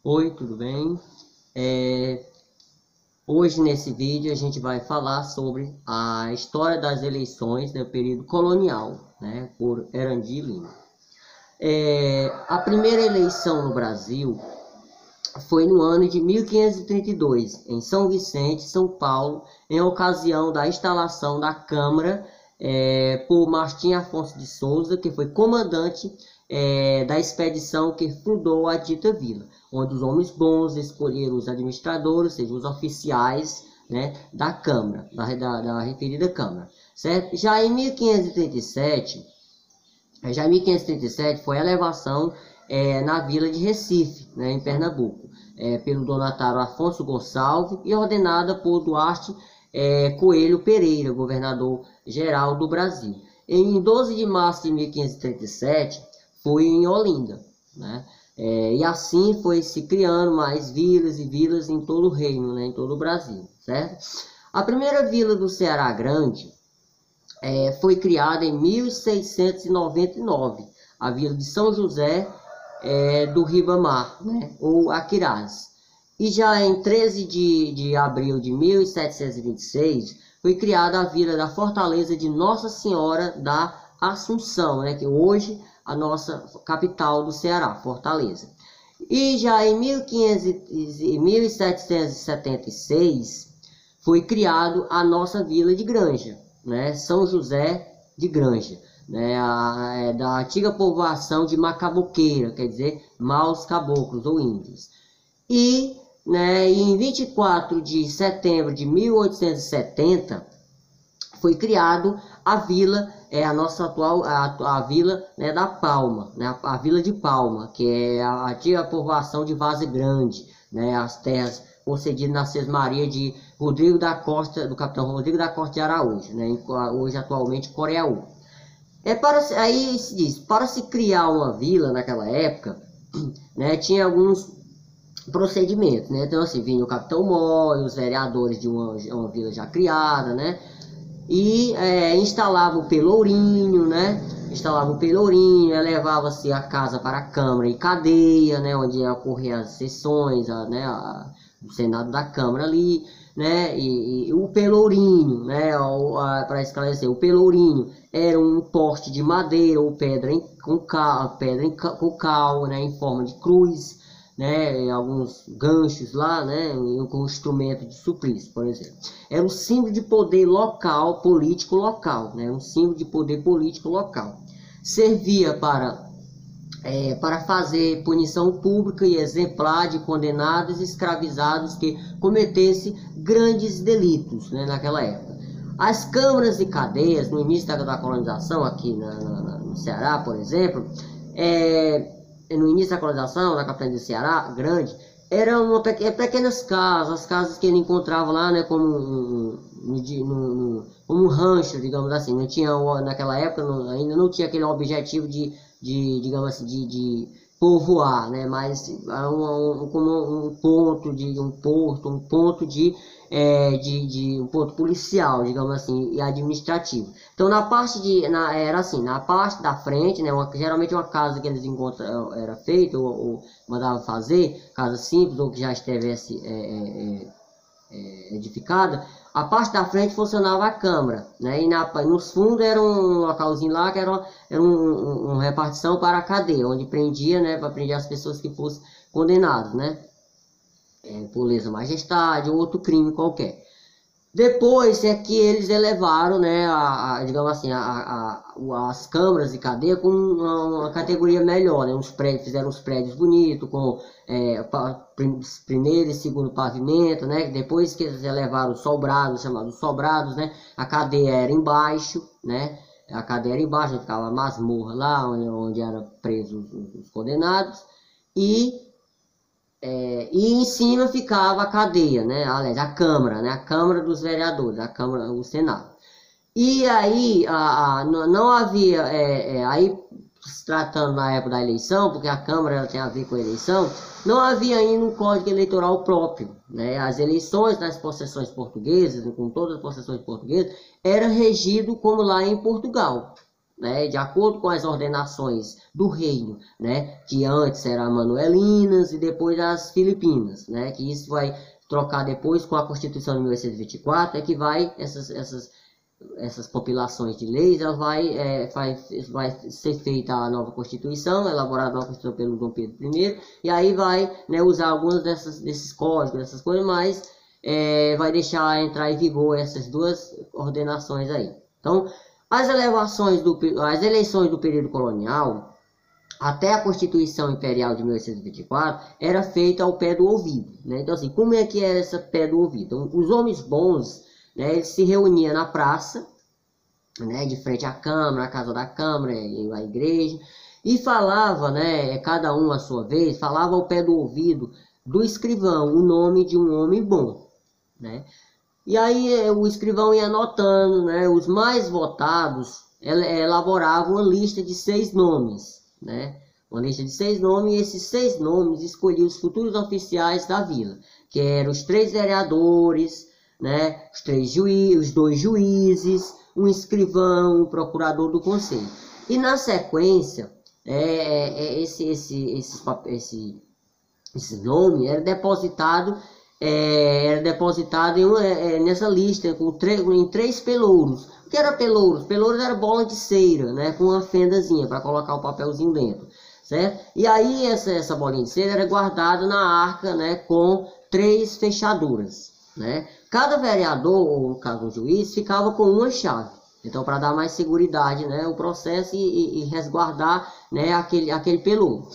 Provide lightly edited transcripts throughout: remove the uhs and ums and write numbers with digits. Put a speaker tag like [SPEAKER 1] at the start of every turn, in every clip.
[SPEAKER 1] Oi, tudo bem? Hoje nesse vídeo a gente vai falar sobre a história das eleições no período colonial, né, por Erandi Lima. A primeira eleição no Brasil foi no ano de 1532, em São Vicente, São Paulo, em ocasião da instalação da Câmara por Martim Afonso de Souza, que foi comandante da expedição que fundou a dita vila, onde os homens bons escolheram os administradores, ou seja, os oficiais, né, da Câmara, da referida Câmara, certo? Já em 1537 foi a elevação na vila de Recife, né, em Pernambuco, pelo donatário Afonso Gonçalves e ordenada por Duarte Coelho Pereira, governador-geral do Brasil. Em 12 de março de 1537, foi em Olinda, né? E assim foi se criando mais vilas e vilas em todo o reino, né, em todo o Brasil, certo? A primeira vila do Ceará Grande foi criada em 1699, a vila de São José do Ribamar, né, ou Aquiraz. E já em 13 de abril de 1726 foi criada a vila da Fortaleza de Nossa Senhora da Assunção, né, que hoje a nossa capital do Ceará, Fortaleza. E já em 1776 foi criado a nossa vila de Granja, né, São José de Granja, né, da antiga povoação de Macaboqueira, quer dizer, maus caboclos ou índios. E, né, em 24 de setembro de 1870 foi criado a vila, a nossa atual, a vila, né, da Palma, né, a vila de Palma, que é a antiga povoação de Vaza Grande, né, as terras concedidas na Sesmaria de Rodrigo da Costa, do capitão Rodrigo da Costa de Araújo, né, hoje atualmente Coreaú. Aí se diz, para se criar uma vila naquela época, né, tinha alguns procedimentos, né, então assim, vinha o capitão Mó, os vereadores de uma vila já criada, né, e instalava o pelourinho, né? Elevava-se a casa para a Câmara e cadeia, né? Onde ocorriam as sessões, o Senado da Câmara ali, né? E o pelourinho, né? Para esclarecer, o pelourinho era um poste de madeira ou pedra com cal, né? Em forma de cruz, né, alguns ganchos lá, né, com um instrumento de suplício, por exemplo. Era um símbolo de poder local, político local, né, um símbolo de poder político local. Servia para fazer punição pública e exemplar de condenados e escravizados que cometessem grandes delitos, né, naquela época. As câmaras e cadeias, no início da colonização, aqui no Ceará, por exemplo, no início da colonização, na capital do Ceará Grande, eram pequenas casas, as casas que ele encontrava lá, né, como um rancho, digamos assim. Não tinha, naquela época, ainda não tinha aquele objetivo digamos assim, de povoar, né, mas como um ponto um ponto policial, digamos assim, e administrativo. Então na parte da frente, né, geralmente uma casa que eles encontram era feita ou mandavam fazer, casa simples ou que já estivesse edificada. A parte da frente funcionava a Câmara, né, e nos fundos era um localzinho lá que era uma repartição para a cadeia, onde prendia, né, para prender as pessoas que fossem condenadas, né, por lesa majestade ou outro crime qualquer. Depois é que eles elevaram, né, digamos assim, as câmaras de cadeia com uma categoria melhor, né, fizeram uns prédios bonitos, com primeiro e segundo pavimento, né, depois que eles elevaram os sobrados, chamados sobrados, né, a cadeia era embaixo, né, ficava a masmorra lá, onde eram presos os condenados, e em cima ficava a cadeia, né? Aliás, a Câmara, né? A Câmara dos Vereadores, a Câmara, o Senado. E aí não havia, aí se tratando na época da eleição, porque a Câmara ela tem a ver com a eleição, não havia ainda um código eleitoral próprio, né? As eleições das possessões portuguesas, com todas as possessões portuguesas, era regido como lá em Portugal, né? De acordo com as ordenações do reino, né? Que antes eram manuelinas e depois as filipinas, né? Que isso vai trocar depois com a Constituição de 1824, é que vai essas compilações de leis, ela vai ser feita a nova Constituição, elaborada a nova Constituição pelo Dom Pedro I, e aí vai, né, usar alguns desses códigos, dessas coisas, mas vai deixar entrar em vigor essas duas ordenações aí. Então, as eleições do período colonial, até a Constituição Imperial de 1824, era feita ao pé do ouvido, né? Então, assim, como é que era esse pé do ouvido? Então, os homens bons, né, eles se reuniam na praça, né, de frente à Câmara, à casa da Câmara, à igreja, e falava, né, cada um à sua vez, falava ao pé do ouvido do escrivão o nome de um homem bom, né? E aí o escrivão ia anotando, né, os mais votados, elaboravam uma lista de 6 nomes, né? Uma lista de 6 nomes, e esses 6 nomes escolhiam os futuros oficiais da vila, que eram os 3 vereadores, né? Os 2 juízes, um escrivão, um procurador do conselho. E na sequência, esse nome era depositado nessa lista em 3 pelouros. O que era pelouros? Pelouros era bola de cera, né, com uma fendazinha para colocar o papelzinho dentro, certo? E aí essa bolinha de cera era guardada na arca, né, com 3 fechaduras, né? Cada vereador, ou no caso o juiz, ficava com uma chave. Então, para dar mais seguridade, né, o processo e resguardar, né, aquele pelouro.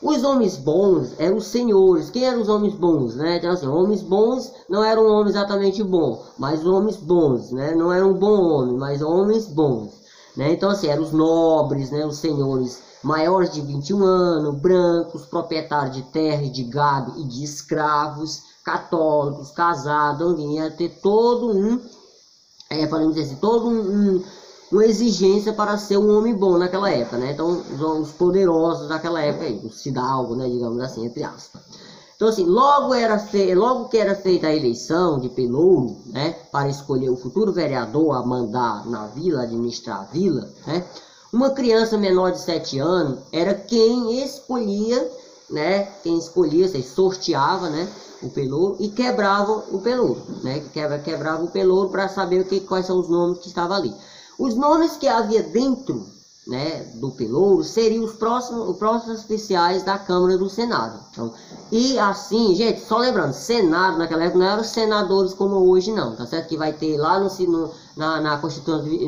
[SPEAKER 1] Os homens bons eram os senhores. Quem eram os homens bons, né? Então, assim, homens bons não eram um homem exatamente bom, mas homens bons, né? Não eram um bom homem, mas homens bons, né? Então, assim, eram os nobres, né? Os senhores maiores de 21 anos, brancos, proprietários de terra e de gado e de escravos, católicos, casados, ia ter todo podemos dizer assim, uma exigência para ser um homem bom naquela época, né? Então, os poderosos daquela época, aí, os fidalgos, né, digamos assim, entre aspas. Então, assim, logo que era feita a eleição de pelouro, né, para escolher o futuro vereador a mandar na vila, administrar a vila, né, uma criança menor de 7 anos era quem escolhia, né, você sorteava, né, o pelouro e quebrava o pelouro, né, quebrava o pelouro para saber quais são os nomes que estavam ali. Os nomes que havia dentro, né, do pelouro seriam os próximos oficiais da Câmara e do Senado. Então, e assim, gente, só lembrando, Senado naquela época não eram senadores como hoje não, tá certo? Que vai ter lá na Constituição de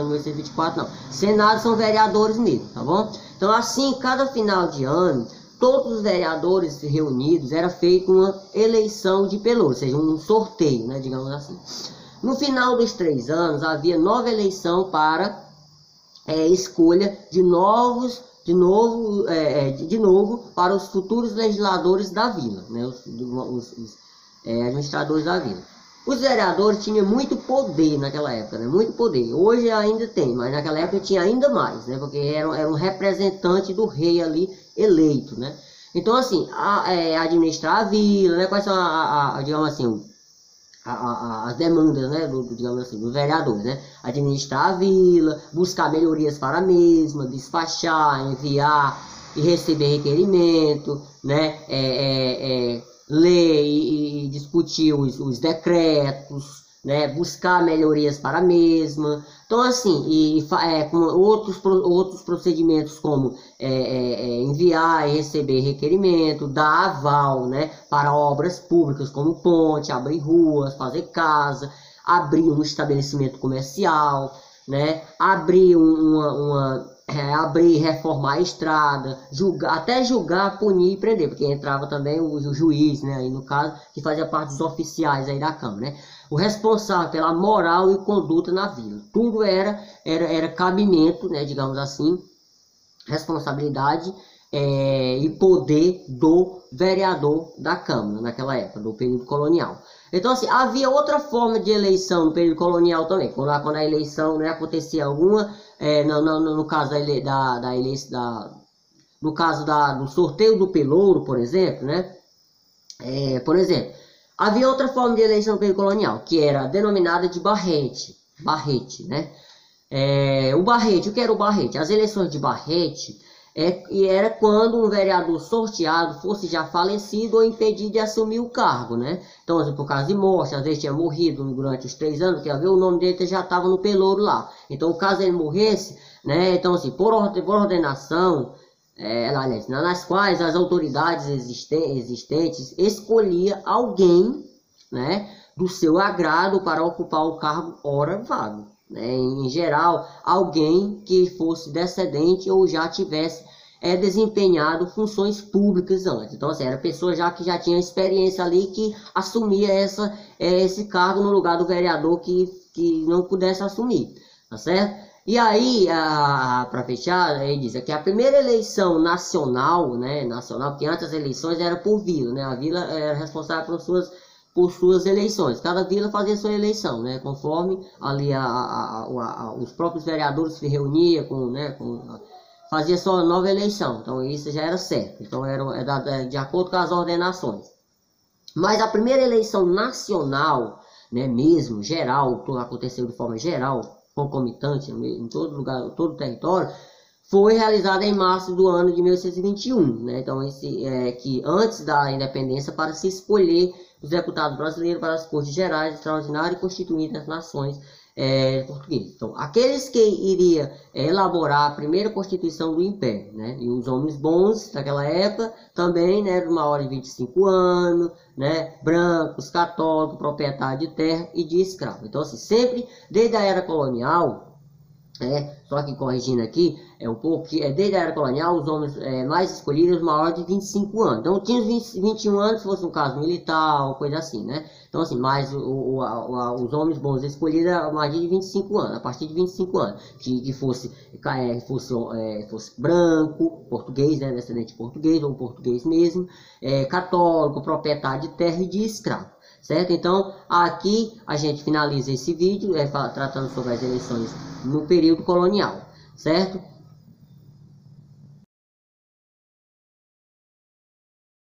[SPEAKER 1] 1824, não. Senado são vereadores mesmo, tá bom? Então, assim, cada final de ano, todos os vereadores reunidos, era feita uma eleição de pelouro, ou seja, um sorteio, né, digamos assim. No final dos 3 anos, havia nova eleição para escolha de novo para os futuros legisladores da vila, né, os administradores da vila. Os vereadores tinham muito poder naquela época, né, muito poder. Hoje ainda tem, mas naquela época tinha ainda mais, né, porque era um representante do rei ali eleito, né. Então, assim, administrar a vila, né, quais são digamos assim, as demandas, né, digamos assim, dos vereadores, né? Administrar a vila, buscar melhorias para a mesma, despachar, enviar e receber requerimento, né? Ler e discutir os decretos, né? Buscar melhorias para a mesma. Então, assim, com outros procedimentos como enviar e receber requerimento, dar aval, né, para obras públicas como ponte, abrir ruas, fazer casa, abrir um estabelecimento comercial, né, abrir reformar a estrada, até julgar, punir e prender, porque entrava também o juiz, né, aí no caso, que fazia parte dos oficiais aí da Câmara, né. O responsável pela moral e conduta na vila. Tudo era cabimento, né, digamos assim, responsabilidade e poder do vereador da Câmara, naquela época, do período colonial. Então, assim, havia outra forma de eleição no período colonial também, quando a eleição, né, acontecia alguma, no caso no caso do sorteio do pelouro, por exemplo, né, por exemplo, havia outra forma de eleição no período colonial, que era denominada de barrete, né. O barrete, o que era o barrete? As eleições de barrete era quando um vereador sorteado fosse já falecido ou impedido de assumir o cargo, né? Então, assim, por causa de morte, às vezes tinha morrido durante os 3 anos, porque o nome dele já estava no pelouro lá. Então, caso ele morresse, né? Então, assim, por ordenação, nas quais as autoridades existentes escolhia alguém, né, do seu agrado para ocupar o cargo ora vago. Em geral, alguém que fosse descendente ou já tivesse desempenhado funções públicas antes. Então, assim, era pessoa que já tinha experiência ali, que assumia esse cargo no lugar do vereador que não pudesse assumir, tá certo? E aí, para fechar, ele diz que a primeira eleição nacional, né, porque antes as eleições eram por vila, né, a vila era responsável por suas eleições. Cada vila fazia sua eleição, né? Conforme ali os próprios vereadores se reuniam, fazia sua nova eleição. Então isso já era certo. Então era de acordo com as ordenações. Mas a primeira eleição nacional, né, mesmo, geral, tudo aconteceu de forma geral, concomitante, em todo lugar, todo o território, foi realizada em março do ano de 1821, né? Então, que antes da independência, para se escolher os deputados brasileiros para as Cortes Gerais, Extraordinárias e Constituintes das Nações Portuguesas. Então, aqueles que iriam elaborar a primeira Constituição do Império, né? E os homens bons daquela época também, né, de maior de 25 anos, né, brancos, católicos, proprietários de terra e de escravos. Então, assim, sempre, desde a era colonial, só que corrigindo aqui, desde a era colonial, os homens mais escolhidos maiores de 25 anos. Então, tinha os 21 anos, se fosse um caso militar, ou coisa assim, né? Então, assim, mais os homens bons escolhidos a partir de 25 anos, que fosse branco, português, né, descendente português, ou português mesmo, católico, proprietário de terra e de escravo. Certo? Então, aqui a gente finaliza esse vídeo tratando sobre as eleições no período colonial, certo?